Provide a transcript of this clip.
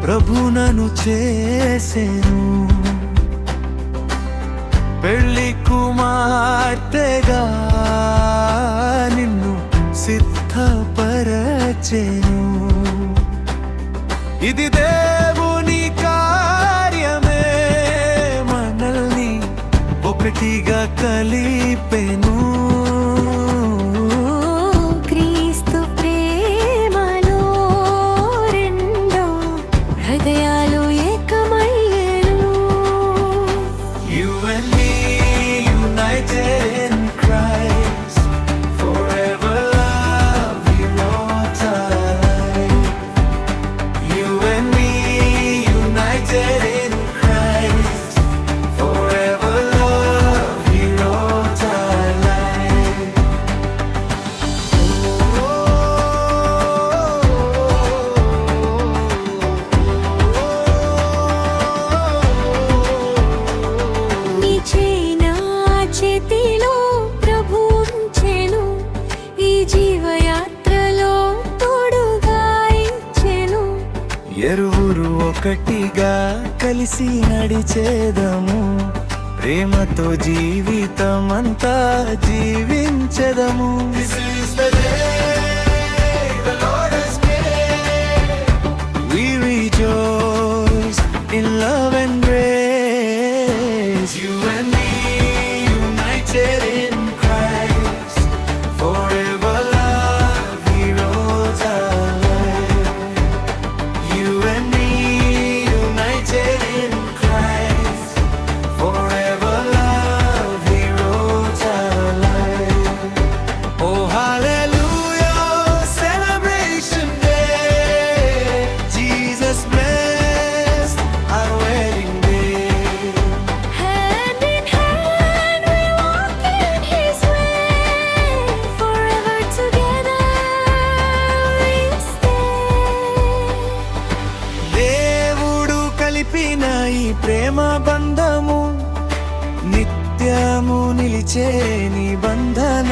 ప్రభు నన్ను చేసెను పెళ్లి కుమార్తెగా నిన్ను సిద్ధపరచెను. ఇది దేవుని కార్యమే, మనల్ని ఒకటిగా కలిపెను. క్రీస్తు ప్రేమలో రెండు హృదయాలు ఏకమయ్యేను. You and me united in Christ, forever love immortal. You and me united in Christ, forever love immortal. నీ చేయి చేతిలో ప్రభు ఉంచెను, ఈ జీవయాత్రలో తోడుగా ఇచ్చెను. ఎరువురు ఒకటిగా కలిసి నడిచేదము, ప్రేమతో జీవితమంతా జీవించెదము. We rejoice in love and grace. You and me united in Christ, forever love heroes alive. You and me united in Christ, forever love heroes alive. Oh hallelujah, celebration day, Jesus blessed our wedding day. Hand in hand we walk in His way, forever together we stay. దేవుడు కలిపిన ఈ ప్రేమ బంధము నిత్యము నిలిచే నిబంధన.